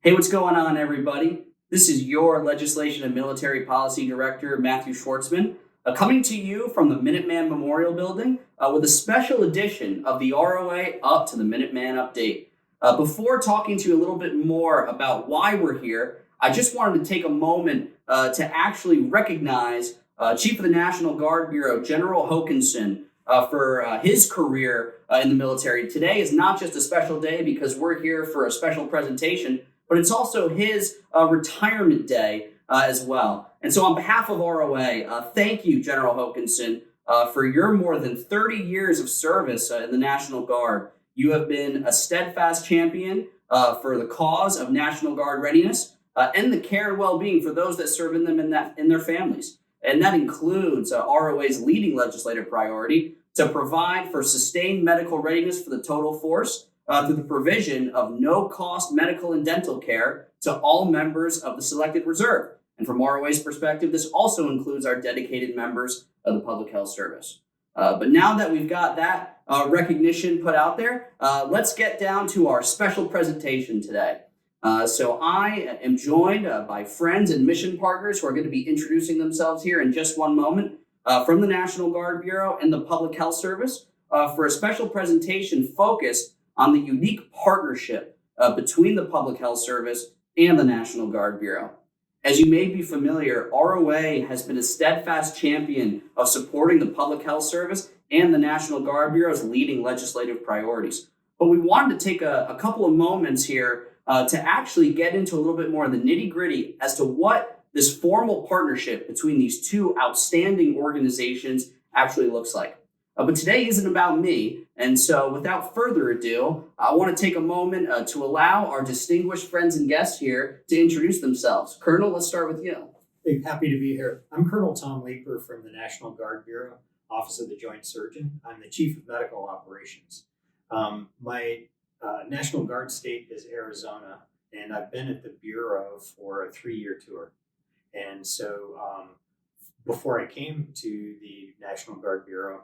Hey, what's going on, everybody? This is your Legislation and Military Policy Director, Matthew Schwartzman, coming to you from the Minuteman Memorial Building with a special edition of the ROA Up to the Minuteman Update. Before talking to you a little bit more about why we're here, I just wanted to take a moment to actually recognize Chief of the National Guard Bureau, General Hokanson, for his career in the military. Today is not just a special day because we're here for a special presentation, but it's also his retirement day as well. And so on behalf of ROA, thank you, General Hokanson, for your more than 30 years of service in the National Guard. You have been a steadfast champion for the cause of National Guard readiness and the care and well-being for those that serve in them in their families. And that includes ROA's leading legislative priority to provide for sustained medical readiness for the total force through the provision of no-cost medical and dental care to all members of the selected reserve. And from ROA's perspective, this also includes our dedicated members of the Public Health Service. But now that we've got that recognition put out there, let's get down to our special presentation today. So I am joined by friends and mission partners who are going to be introducing themselves here in just one moment from the National Guard Bureau and the Public Health Service for a special presentation focused on the unique partnership between the Public Health Service and the National Guard Bureau. As you may be familiar, ROA has been a steadfast champion of supporting the Public Health Service and the National Guard Bureau's leading legislative priorities. But we wanted to take a couple of moments here to actually get into a little bit more of the nitty-gritty as to what this formal partnership between these two outstanding organizations actually looks like. But today isn't about me, and so without further ado, I want to take a moment to allow our distinguished friends and guests here to introduce themselves. Colonel, let's start with you. Hey, happy to be here. I'm Colonel Tom Leeper from the National Guard Bureau, Office of the Joint Surgeon. I'm the Chief of Medical Operations. My National Guard state is Arizona, and I've been at the Bureau for a 3-year tour. And so before I came to the National Guard Bureau,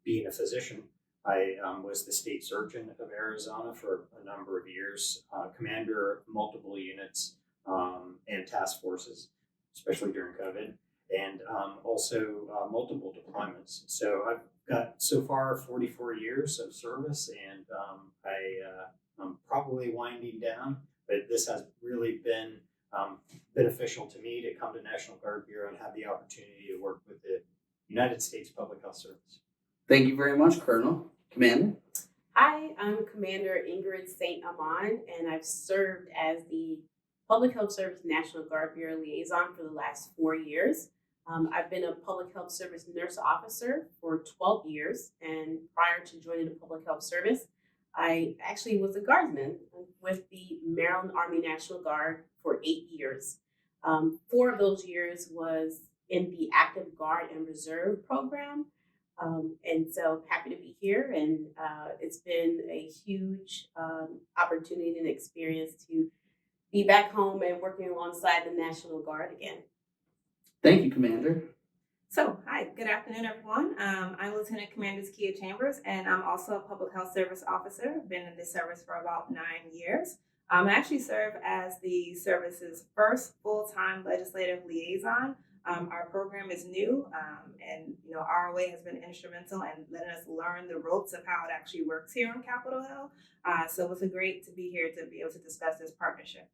being a physician, I was the state surgeon of Arizona for a number of years, commander of multiple units and task forces, especially during COVID, and also multiple deployments. So I've got so far 44 years of service, and I'm probably winding down, but this has really been beneficial to me to come to National Guard Bureau and have the opportunity to work with the United States Public Health Service. Thank you very much, Colonel. Commander? Hi, I'm Commander Ingrid Amand, and I've served as the Public Health Service National Guard Bureau Liaison for the last 4 years. I've been a Public Health Service Nurse Officer for 12 years, and prior to joining the Public Health Service, I actually was a Guardsman with the Maryland Army National Guard for 8 years. 4 of those years was in the Active Guard and Reserve program. And so happy to be here, and it's been a huge opportunity and experience to be back home and working alongside the National Guard again. Thank you, Commander. So, hi, good afternoon, everyone. I'm Lieutenant Commander Zakiya Chambers, and I'm also a Public Health Service Officer. I've been in this service for about 9 years. I actually serve as the service's first full-time legislative liaison. Our program is new, and ROA has been instrumental in letting us learn the ropes of how it actually works here on Capitol Hill. So it's great to be here to be able to discuss this partnership.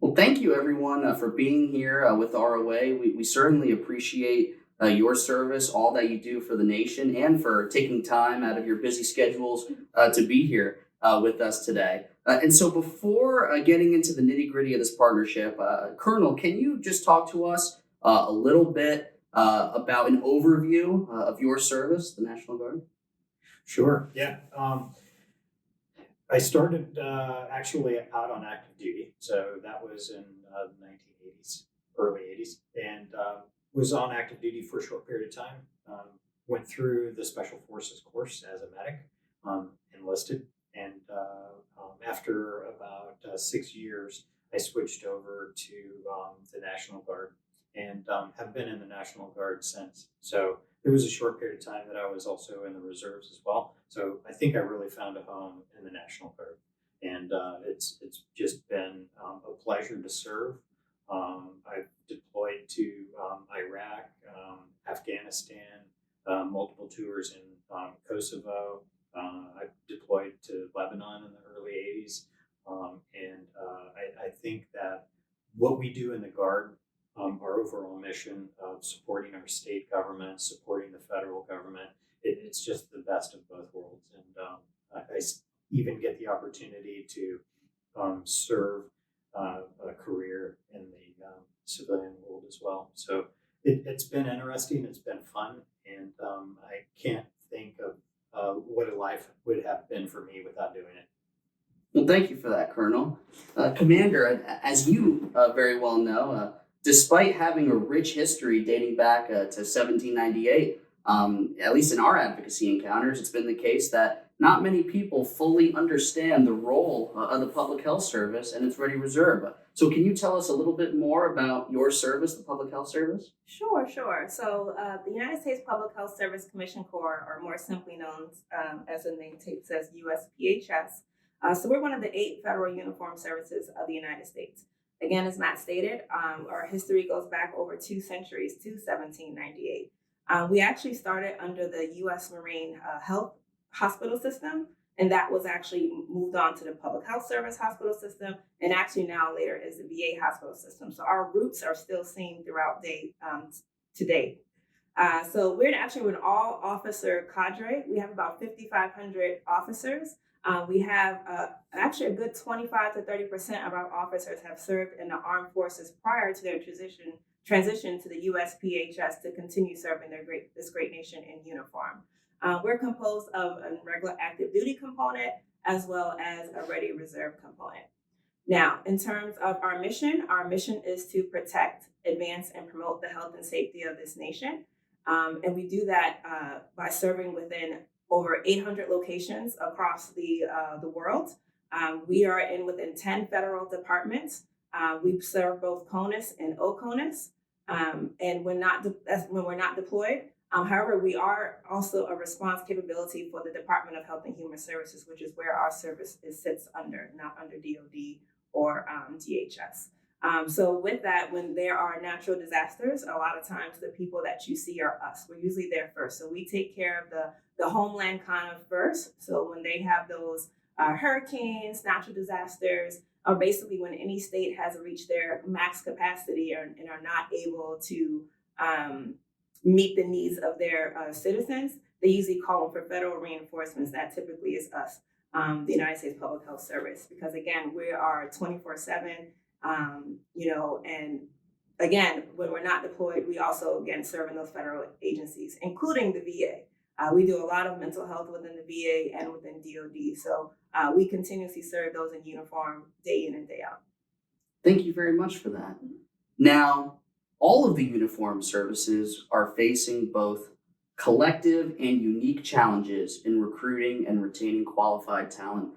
Well, thank you, everyone, for being here with ROA. We certainly appreciate your service, all that you do for the nation, and for taking time out of your busy schedules to be here with us today. And so before getting into the nitty-gritty of this partnership, Colonel, can you just talk to us a little bit about an overview of your service, the National Guard? Sure, yeah. I started actually out on active duty, so that was in the 1980s, early 80s, and was on active duty for a short period of time. Went through the Special Forces course as a medic, enlisted, and after about 6 years, I switched over to the National Guard and have been in the National Guard since. So there was a short period of time that I was also in the reserves as well. So I think I really found a home in the National Guard. And and it's just been a pleasure to serve. I've deployed to Iraq, Afghanistan, multiple tours in Kosovo. I've deployed to Lebanon in the early 80s. I think that what we do in the Guard, our overall mission of supporting our state government, supporting the federal government, it's just the best of both worlds. And I even get the opportunity to serve a career in the civilian world as well. So it's been interesting, it's been fun, and I can't think of what a life would have been for me without doing it. Well, thank you for that, Colonel. Commander, as you very well know, despite having a rich history dating back to 1798, at least in our advocacy encounters, it's been the case that not many people fully understand the role of the Public Health Service and its Ready Reserve. So can you tell us a little bit more about your service, the Public Health Service? Sure. So the United States Public Health Service Commissioned Corps, or more simply known as the name tape says, USPHS. So we're one of the 8 federal uniformed services of the United States. Again, as Matt stated, our history goes back over 2 centuries to 1798. We actually started under the U.S. Marine Health Hospital System, and that was actually moved on to the Public Health Service Hospital System, and actually now later is the VA Hospital System. So our roots are still seen throughout today. So we're an all-officer cadre. We have about 5,500 officers. We have actually a good 25 to 30% of our officers have served in the armed forces prior to their transition to the USPHS to continue serving this great nation in uniform. We're composed of a regular active duty component as well as a ready reserve component. Now, in terms of our mission is to protect, advance, and promote the health and safety of this nation. And we do that by serving within over 800 locations across the world. We are within 10 federal departments. We serve both CONUS and OCONUS. And when we're not deployed. However, we are also a response capability for the Department of Health and Human Services, which is where our service sits under, not under DOD or DHS. So with that, when there are natural disasters, a lot of times the people that you see are us. We're usually there first. So we take care of the homeland kind of first. So when they have those hurricanes, natural disasters, or basically when any state has reached their max capacity and are not able to meet the needs of their citizens, they usually call them for federal reinforcements. That typically is us, the United States Public Health Service, because again, we are 24/7, and again, when we're not deployed, we also, again, serve in those federal agencies, including the VA. We do a lot of mental health within the VA and within DOD. So we continuously serve those in uniform day in and day out. Thank you very much for that. Now, all of the uniformed services are facing both collective and unique challenges in recruiting and retaining qualified talent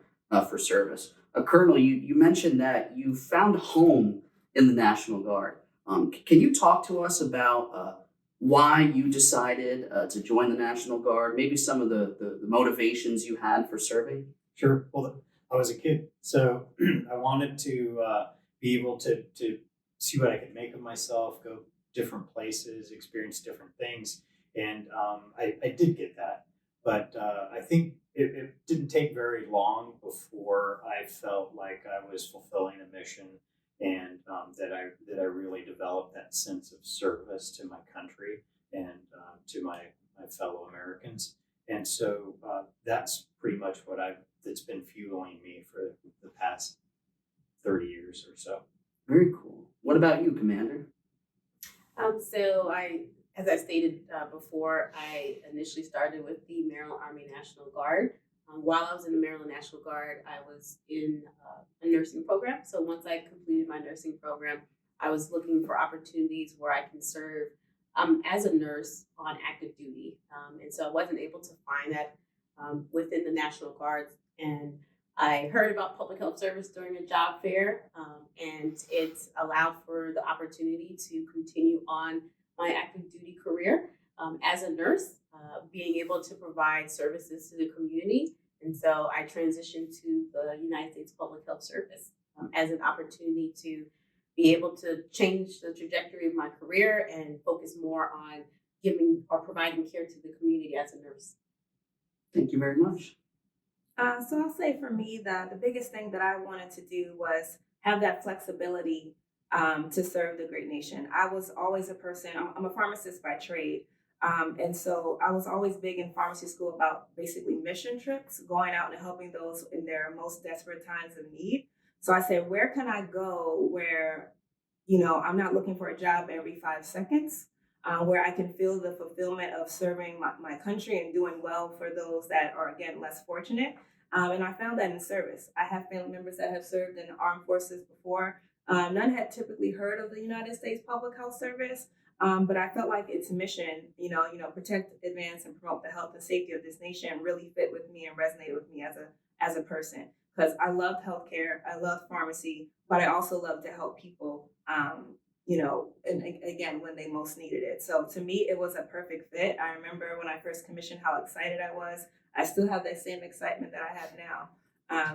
for service. Colonel, you mentioned that you found home in the National Guard. Can you talk to us about why you decided to join the National Guard, maybe some of the motivations you had for serving? Sure. Well, I was a kid, so I wanted to be able to see what I could make of myself, go different places, experience different things. And I did get that. But I think it didn't take very long before I felt like I was fulfilling a mission and that I really developed that sense of service to my country and to my fellow Americans. And so that's pretty much that's been fueling me for the past 30 years or so. Very cool. What about you, Commander? As I stated before, I initially started with the Maryland Army National Guard. While I was in the Maryland National Guard, I was in a nursing program. So once I completed my nursing program, I was looking for opportunities where I can serve as a nurse on active duty. And so I wasn't able to find that within the National Guard. And I heard about public health service during a job fair, and it allowed for the opportunity to continue on my active duty career as a nurse, being able to provide services to the community And so I transitioned to the United States Public Health Service as an opportunity to be able to change the trajectory of my career and focus more on giving or providing care to the community as a nurse. Thank you very much. So I'll say for me, the biggest thing that I wanted to do was have that flexibility to serve the great nation. I was always a person, I'm a pharmacist by trade. And so I was always big in pharmacy school about basically mission trips, going out and helping those in their most desperate times of need. So I said, where can I go where, I'm not looking for a job every 5 seconds, where I can feel the fulfillment of serving my country and doing well for those that are, again, less fortunate. And I found that in service. I have family members that have served in the armed forces before. None had typically heard of the United States Public Health Service, but I felt like its mission, protect, advance, and promote the health and safety of this nation really fit with me and resonated with me as a person. Because I loved healthcare, I loved pharmacy, but I also love to help people, and again, when they most needed it. So to me, it was a perfect fit. I remember when I first commissioned how excited I was. I still have that same excitement that I have now.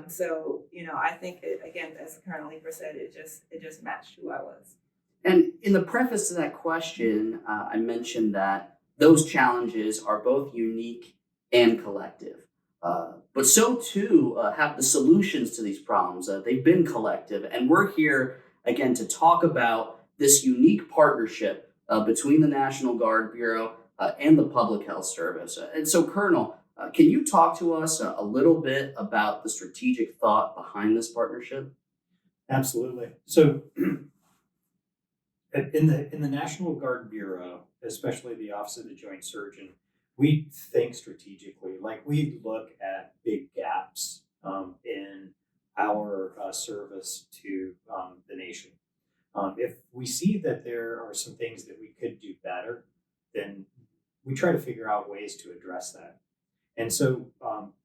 So, I think, again, as Colonel Leeper said, it just matched who I was. And in the preface to that question, I mentioned that those challenges are both unique and collective. But so too have the solutions to these problems. They've been collective. And we're here, again, to talk about this unique partnership between the National Guard Bureau and the Public Health Service. And so, Colonel, can you talk to us a little bit about the strategic thought behind this partnership? Absolutely. So in the National Guard Bureau, especially the Office of the Joint Surgeon, we think strategically. Like, we look at big gaps in our service to the nation. If we see that there are some things that we could do better, then we try to figure out ways to address that. And so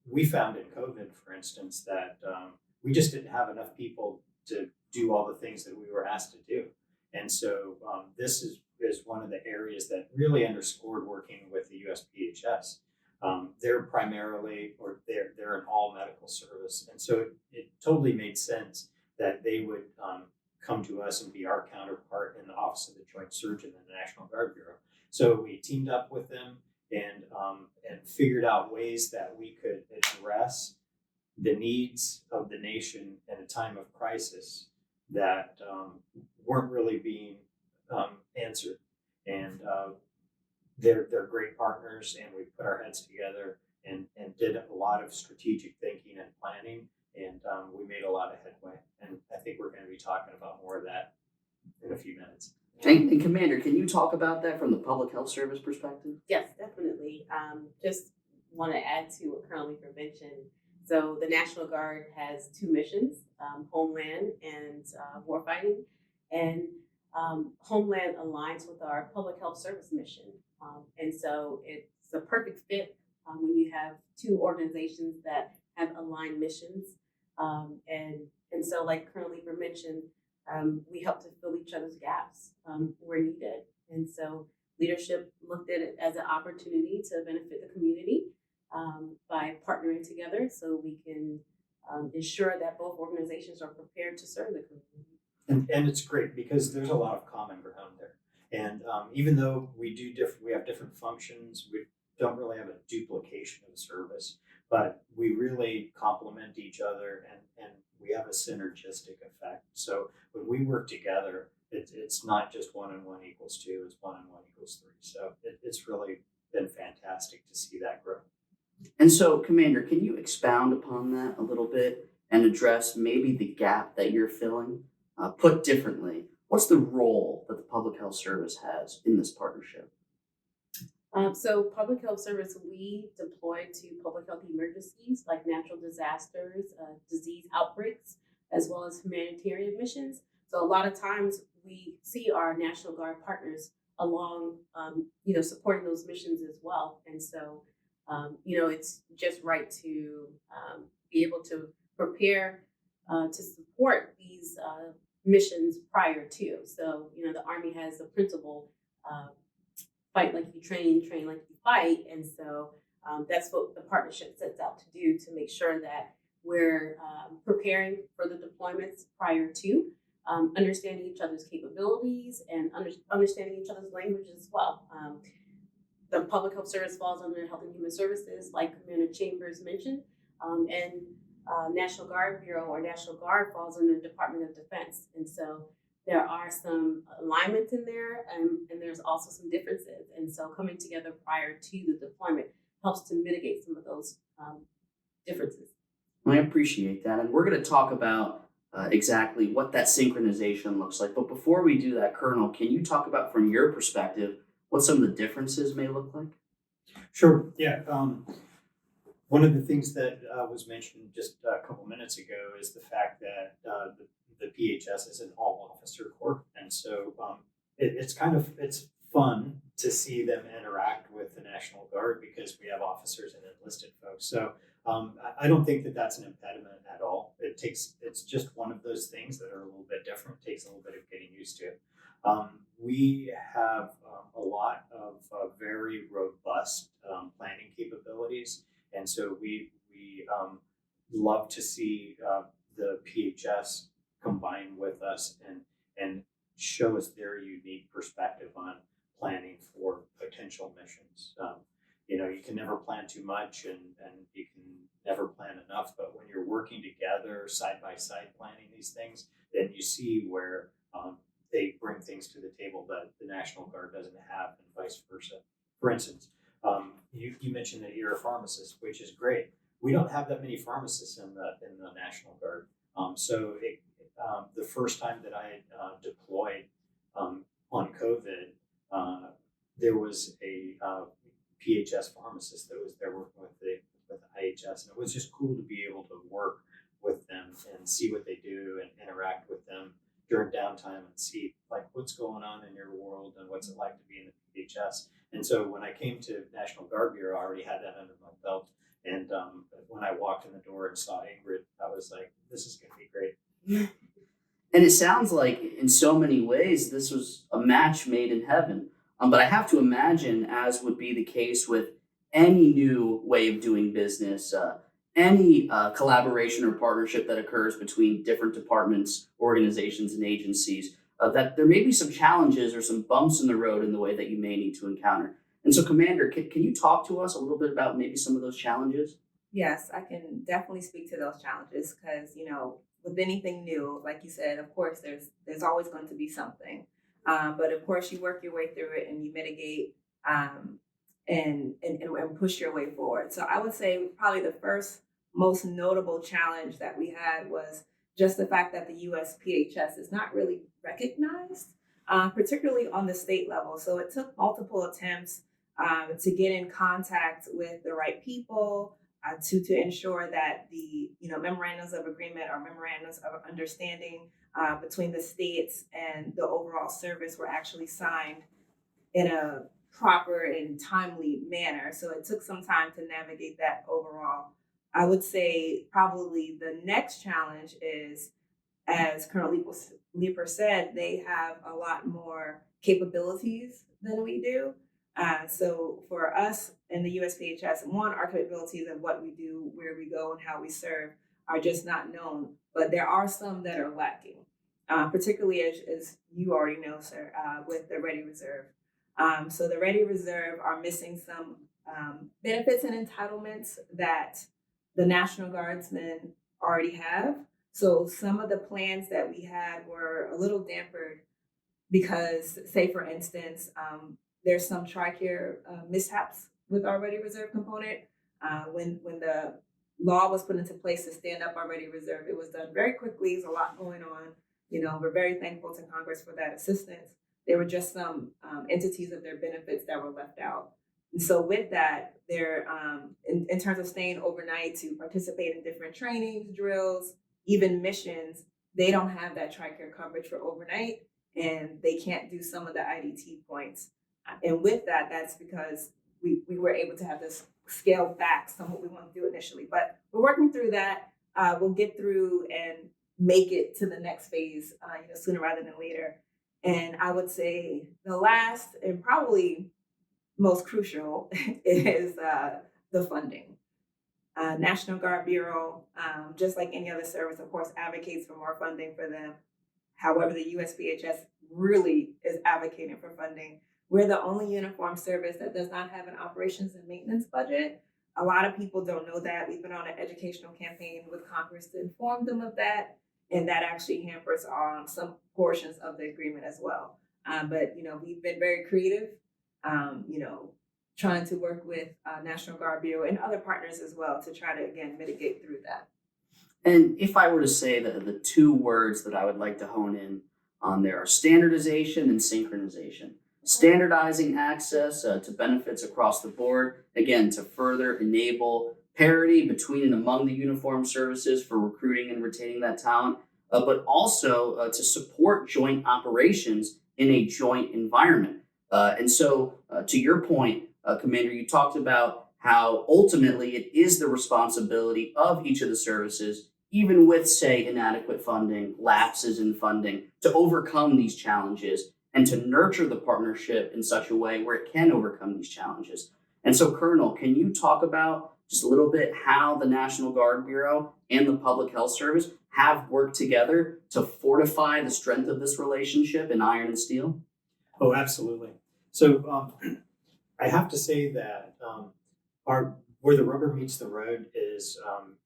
we found in COVID, for instance, that we just didn't have enough people to do all the things that we were asked to do. And so this is one of the areas that really underscored working with the USPHS. They're primarily, or they're an all medical service. And so it totally made sense that they would come to us and be our counterpart in the Office of the Joint Surgeon in the National Guard Bureau. So we teamed up with them and figured out ways that we could address the needs of the nation in a time of crisis that weren't really being answered. And they're great partners, and we put our heads together and did a lot of strategic thinking and planning, and we made a lot of headway. And I think we're going to be talking about more of that in a few minutes. And Commander, can you talk about that from the Public Health Service perspective? Yes, definitely. Just want to add to what Colonel Leeper mentioned. So the National Guard has 2 missions, Homeland and warfighting. And Homeland aligns with our Public Health Service mission. And so it's a perfect fit when you have 2 organizations that have aligned missions. And so, like Colonel Leeper mentioned, we help to fill each other's gaps where needed. And so leadership looked at it as an opportunity to benefit the community by partnering together so we can ensure that both organizations are prepared to serve the community. And it's great because there's a lot of common ground there. And even though we have different functions, we don't really have a duplication of service, but we really complement each other and we have a synergistic effect. So when we work together, it's not just 1 and 1 equals 2, it's 1 and 1 equals 3. So it's really been fantastic to see that grow. And so, Commander, can you expound upon that a little bit and address maybe the gap that you're filling? Put differently, what's the role that the Public Health Service has in this partnership? So Public Health Service, we deploy to public health emergencies like natural disasters, disease outbreaks, as well as humanitarian missions. So a lot of times we see our National Guard partners along, supporting those missions as well. And so, it's just right to be able to prepare to support these missions prior to. So, the Army has the principle, fight like you train, train like you fight. And so That's what the partnership sets out to do, to make sure that we're preparing for the deployments prior to, understanding each other's capabilities and understanding each other's languages as well. The Public Health Service falls under Health and Human Services, like Commander Chambers mentioned, and National Guard Bureau or National Guard falls under the Department of Defense. And so there are some alignments in there, and there's also some differences. And so coming together prior to the deployment helps to mitigate some of those differences. I appreciate that. And we're going to talk about exactly what that synchronization looks like. But before we do that, Colonel, can you talk about, from your perspective, what some of the differences may look like? Sure. Yeah. One of the things that was mentioned just a couple minutes ago is the fact that the PHS is an all-officer corps, and so it's fun to see them interact with the National Guard because we have officers and enlisted folks. So I don't think that that's an impediment at all. It's just one of those things that are a little bit different. It takes a little bit of getting used to. We have a lot of very robust planning capabilities, and so we love to see the PHS combine with us and show us their unique perspective on planning for potential missions. You can never plan too much, and you can never plan enough, but when you're working together side by side planning these things, then you see where they bring things to the table that the National Guard doesn't have, and vice versa. For instance, you mentioned that you're a pharmacist, which is great. We don't have that many pharmacists in the National Guard. The first time that I deployed on COVID, there was a PHS pharmacist that was there working with the IHS, and it was just cool to be able to work with them and see what they do and interact with them during downtime and see like what's going on in your world and what's it like to be in the PHS. And so when I came to National Guard Bureau, I already had that under my belt. And when I walked in the door and saw Ingrid, I was like, this is going to be great. And it sounds like in so many ways this was a match made in heaven. But I have to imagine, as would be the case with any new way of doing business, any collaboration or partnership that occurs between different departments, organizations, and agencies, that there may be some challenges or some bumps in the road in the way that you may need to encounter. And so, Commander, can you talk to us a little bit about maybe some of those challenges? Yes, I can definitely speak to those challenges because, with anything new, like you said, of course, there's always going to be something. But of course, you work your way through it and you mitigate and push your way forward. So I would say probably the first most notable challenge that we had was just the fact that the USPHS is not really recognized, particularly on the state level. So it took multiple attempts to get in contact with the right people, to ensure that the memorandums of agreement or memorandums of understanding between the states and the overall service were actually signed in a proper and timely manner. So it took some time to navigate that overall. I would say probably the next challenge is, as Colonel Leeper said, they have a lot more capabilities than we do. So for us in the USPHS, our capabilities of what we do, where we go, and how we serve are just not known. But there are some that are lacking, particularly as you already know, sir, with the Ready Reserve. So the Ready Reserve are missing some benefits and entitlements that the National Guardsmen already have. So some of the plans that we had were a little dampered because, say, for instance, there's some TRICARE mishaps with our Ready Reserve component. When the law was put into place to stand up our Ready Reserve, it was done very quickly. There's a lot going on. We're very thankful to Congress for that assistance. There were just some entities of their benefits that were left out. And so with that, they're in terms of staying overnight to participate in different trainings, drills, even missions, they don't have that TRICARE coverage for overnight, and they can't do some of the IDT points. And with that, that's because we were able to have this scaled back some of what we want to do initially. But we're working through that. We'll get through and make it to the next phase, sooner rather than later. And I would say the last and probably most crucial is the funding. National Guard Bureau, just like any other service, of course, advocates for more funding for them. However, the USPHS really is advocating for funding. We're the only uniform service that does not have an operations and maintenance budget. A lot of people don't know that. We've been on an educational campaign with Congress to inform them of that, and that actually hampers some portions of the agreement as well. But we've been very creative, trying to work with National Guard Bureau and other partners as well to try to, again, mitigate through that. And if I were to say that the two words that I would like to hone in on there are standardization and synchronization. Standardizing access to benefits across the board, again, to further enable parity between and among the uniformed services for recruiting and retaining that talent, but also to support joint operations in a joint environment. And so, to your point, Commander, you talked about how ultimately it is the responsibility of each of the services, even with, say, inadequate funding, lapses in funding, to overcome these challenges and to nurture the partnership in such a way where it can overcome these challenges. And so, Colonel, can you talk about just a little bit how the National Guard Bureau and the Public Health Service have worked together to fortify the strength of this relationship in iron and steel? Oh, absolutely. So I have to say that where the rubber meets the road is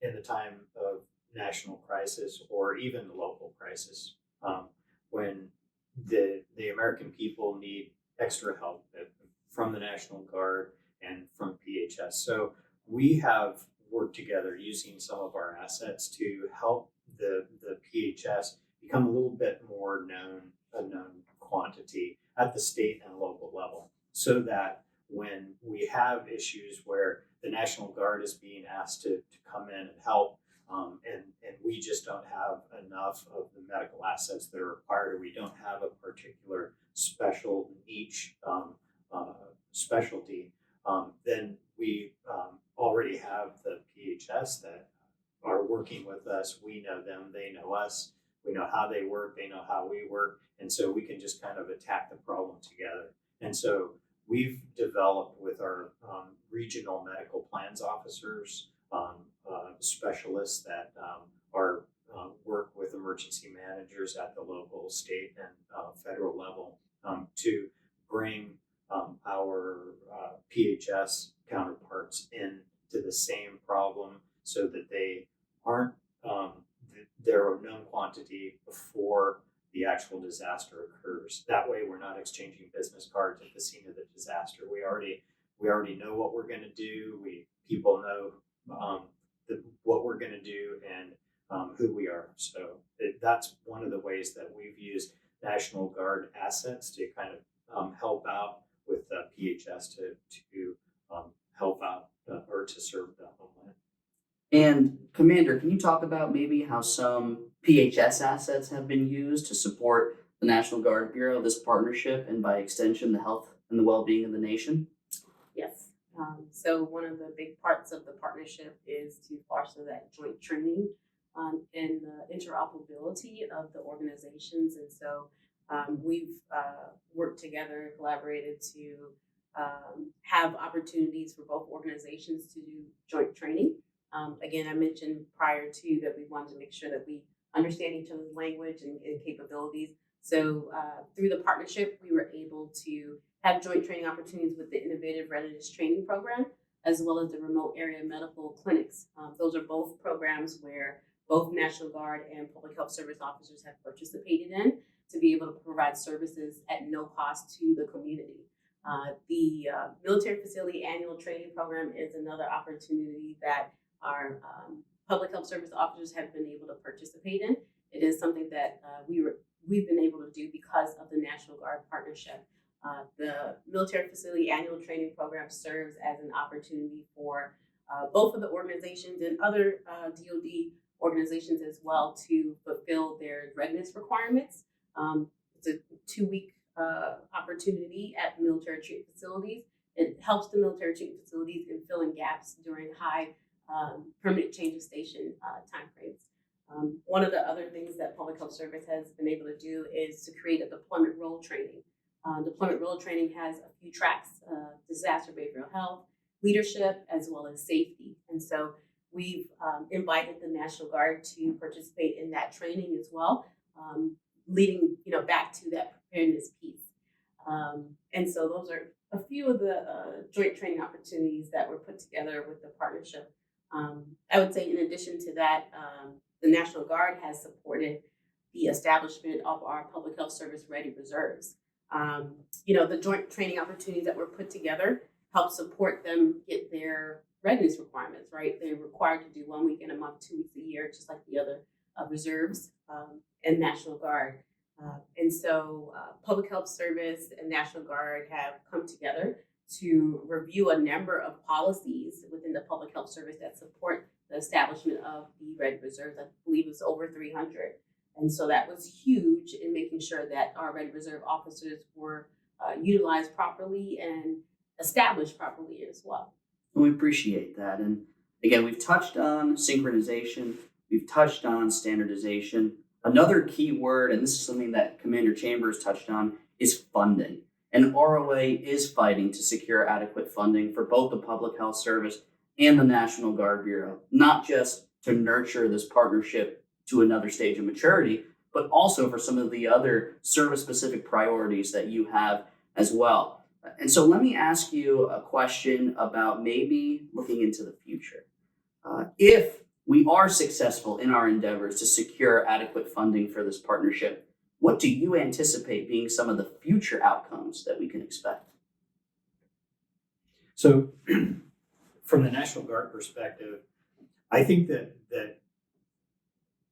in the time of national crisis or even the local crisis, when the American people need extra help from the National Guard and from PHS. So we have worked together using some of our assets to help the PHS become a little bit more a known quantity at the state and local level, so that when we have issues where the National Guard is being asked to come in and help, and we just don't have enough of the medical assets that are required, or we don't have a particular special niche specialty, then we already have the PHS that are working with us. We know them, they know us, we know how they work, they know how we work, and so we can just kind of attack the problem together. And so we've developed with our regional medical plans officers, specialists that are work with emergency managers at the local, state, and federal level to bring our PHS counterparts into the same problem, so that they aren't they're a known quantity before the actual disaster occurs. That way, we're not exchanging business cards at the scene of the disaster. We already know what we're going to do. People know what we're going to do and who we are. So that's one of the ways that we've used National Guard assets to kind of help out with PHS to help out or to serve the homeland. And Commander, can you talk about maybe how some PHS assets have been used to support the National Guard Bureau, this partnership, and by extension, the health and the well-being of the nation? Yes. So one of the big parts of the partnership is to foster that joint training and the interoperability of the organizations. And so we've worked together, collaborated to have opportunities for both organizations to do joint training. Again, I mentioned prior to that we wanted to make sure that we understand each other's language and capabilities. So through the partnership, we were able to have joint training opportunities with the Innovative Readiness Training Program, as well as the Remote Area Medical Clinics. Those are both programs where both National Guard and Public Health Service officers have participated in to be able to provide services at no cost to the community. The Military Facility Annual Training Program is another opportunity that our public health service officers have been able to participate in. It is something that we've been able to do because of the National Guard partnership. The Military Facility Annual Training Program serves as an opportunity for both of the organizations and other DoD organizations as well to fulfill their readiness requirements. It's a 2-week opportunity at military treatment facilities. It helps the military treatment facilities in filling gaps during high permanent change of station timeframes. One of the other things that Public Health Service has been able to do is to create a deployment role training. Deployment role training has a few tracks: disaster behavioral health, leadership as well as safety. And so we've invited the National Guard to participate in that training as well, leading back to that preparedness piece. And so those are a few of the joint training opportunities that were put together with the partnership. I would say in addition to that, the National Guard has supported the establishment of our Public Health Service Ready Reserves. The joint training opportunities that were put together help support them get their readiness requirements, right? They're required to do 1 week in a month, 2 weeks a year, just like the other reserves and National Guard. And so Public Health Service and National Guard have come together to review a number of policies within the Public Health Service that support the establishment of the Ready Reserves. I believe it's over 300. And so that was huge in making sure that our Ready Reserve officers were utilized properly and established properly as well. We appreciate that. And again, we've touched on synchronization, we've touched on standardization. Another key word, and this is something that Commander Chambers touched on, is funding. And ROA is fighting to secure adequate funding for both the Public Health Service and the National Guard Bureau, not just to nurture this partnership to another stage of maturity, but also for some of the other service-specific priorities that you have as well. And so let me ask you a question about maybe looking into the future. If we are successful in our endeavors to secure adequate funding for this partnership, what do you anticipate being some of the future outcomes that we can expect? So from the National Guard perspective, I think that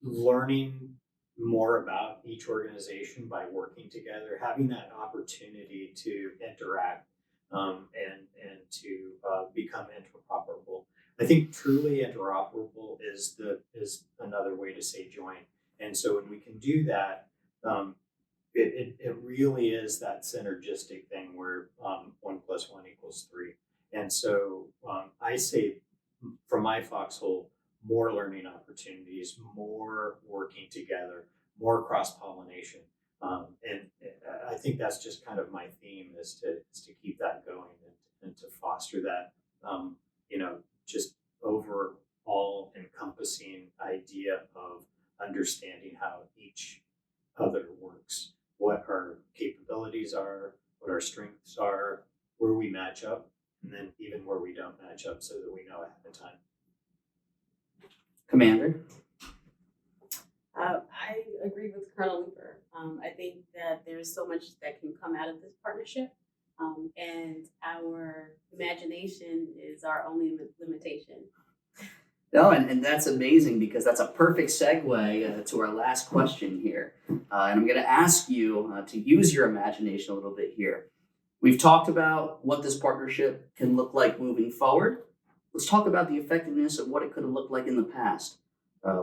learning more about each organization by working together, having that opportunity to interact and to become interoperable. I think truly interoperable is another way to say joint. And so when we can do that, it really is that synergistic thing where 1 + 1 = 3. And so I say from my foxhole, more learning opportunities, more working together, more cross-pollination. And I think that's just kind of my theme is to keep that going and to foster that, just overall encompassing idea of understanding how each other works, what our capabilities are, what our strengths are, where we match up, and then even where we don't match up so that we know ahead of time. Commander? I agree with Colonel Leeper. I think that there's so much that can come out of this partnership, and our imagination is our only limitation. No, and that's amazing because that's a perfect segue to our last question here. And I'm going to ask you to use your imagination a little bit here. We've talked about what this partnership can look like moving forward. Let's talk about the effectiveness of what it could have looked like in the past.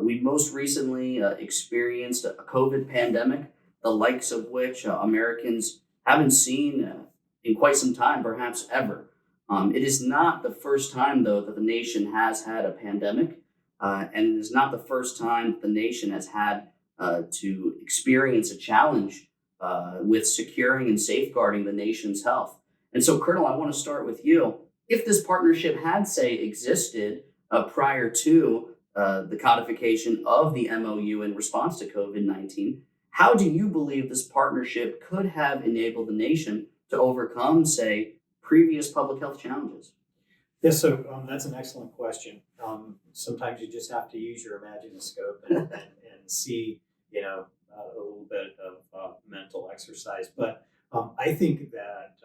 We most recently experienced a COVID pandemic, the likes of which Americans haven't seen in quite some time, perhaps ever. It is not the first time, though, that the nation has had a pandemic, and it is not the first time that the nation has had to experience a challenge with securing and safeguarding the nation's health. And so, Colonel, I want to start with you. If this partnership had, say, existed prior to the codification of the MOU in response to COVID-19, how do you believe this partnership could have enabled the nation to overcome, say, previous public health challenges? Yes, so that's an excellent question. Sometimes you just have to use your imaginoscope and see, a little bit of mental exercise. But I think that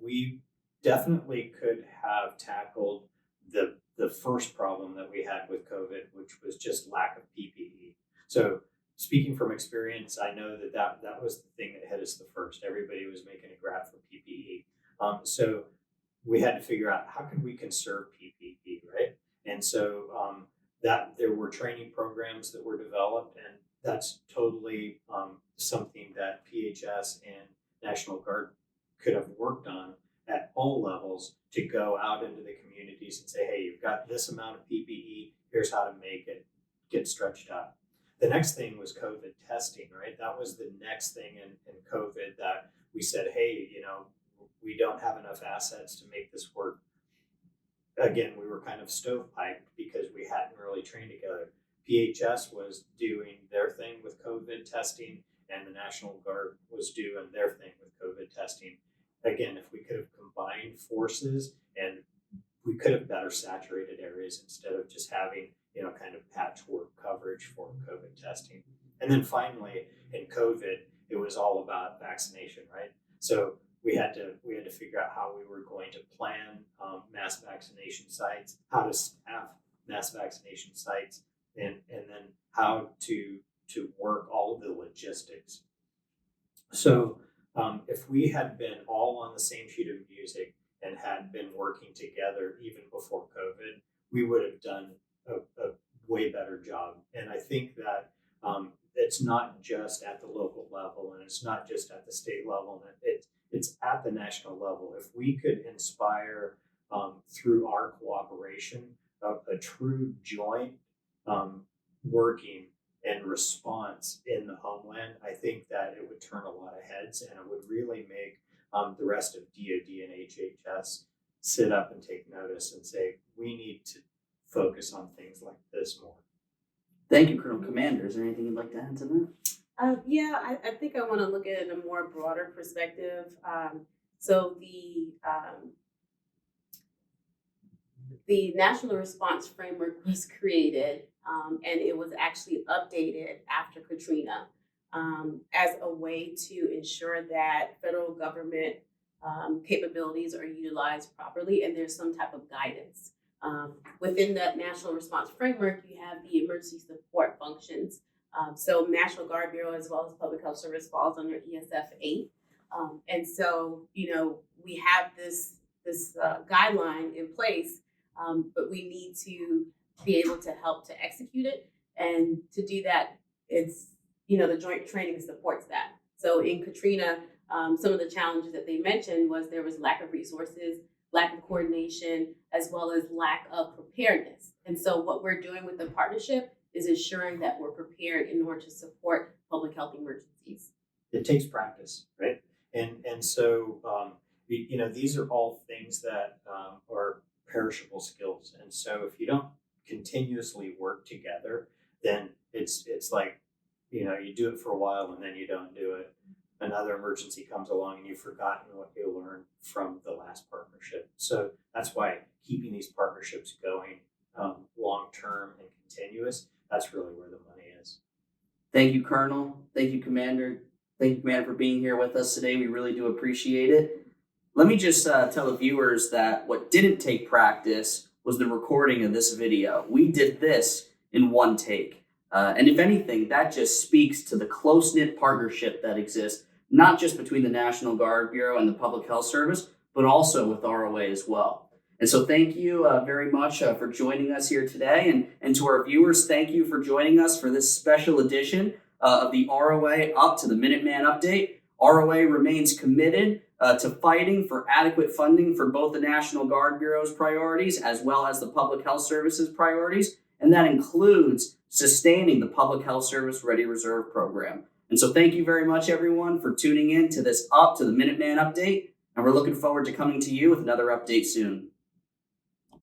we definitely could have tackled the first problem that we had with COVID, which was just lack of PPE. So speaking from experience, I know that was the thing that hit us the first. Everybody was making a grab for PPE. So we had to figure out how could we conserve PPE, right? And so that there were training programs that were developed, and that's totally something that PHS and National Guard could have worked on at all levels to go out into the communities and say, hey, you've got this amount of PPE, here's how to make it get stretched out. The next thing was COVID testing, right? That was the next thing in COVID that we said, hey, we don't have enough assets to make this work. again, we were kind of stovepiped because we hadn't really trained together. PHS was doing their thing with COVID testing, and the National Guard was doing their thing with COVID testing. Again, if we could have combined forces, and we could have better saturated areas instead of just having, kind of patchwork coverage for COVID testing. And then finally, in COVID, it was all about vaccination, right? So we had to figure out how we were going to plan mass vaccination sites, how to staff mass vaccination sites, and then how to work all of the logistics. So if we had been all on the same sheet of music and had been working together even before COVID, we would have done a way better job. And I think that it's not just at the local level, and it's not just at the state level, and it's at the national level. If we could inspire through our cooperation a true joint working and response in the homeland, I think that it would turn a lot of heads, and it would really make the rest of DoD and HHS sit up and take notice and say, we need to focus on things like this more. Thank you, Colonel Commander. Is there anything you'd like to add to that? I think I want to look at it in a more broader perspective. So the National Response Framework was created, and it was actually updated after Katrina as a way to ensure that federal government capabilities are utilized properly, and there's some type of guidance. Within that National Response Framework, you have the emergency support functions. So National Guard Bureau as well as Public Health Service falls under ESF 8. And so, we have this guideline in place, but we need to be able to help to execute it. And to do that, it's, the joint training supports that. So in Katrina, some of the challenges that they mentioned was there was lack of resources, lack of coordination, as well as lack of preparedness. And so what we're doing with the partnership is ensuring that we're prepared in order to support public health emergencies. It takes practice, right? And so, these are all things that are perishable skills. And so if you don't continuously work together, then it's like, you do it for a while and then you don't do it. Another emergency comes along and you've forgotten what you learned from the last partnership. So that's why keeping these partnerships going long-term and continuous, that's really where the money is. Thank you, Colonel. Thank you, Commander. Thank you, Commander, for being here with us today. We really do appreciate it. Let me just tell the viewers that what didn't take practice was the recording of this video. We did this in one take. And if anything, that just speaks to the close-knit partnership that exists, not just between the National Guard Bureau and the Public Health Service, but also with ROA as well. And so thank you very much for joining us here today. And to our viewers, thank you for joining us for this special edition of the ROA Up to the Minuteman Update. ROA remains committed to fighting for adequate funding for both the National Guard Bureau's priorities as well as the Public Health Service's priorities. And that includes sustaining the Public Health Service Ready Reserve program. And so thank you very much, everyone, for tuning in to this Up to the Minuteman Update. And we're looking forward to coming to you with another update soon.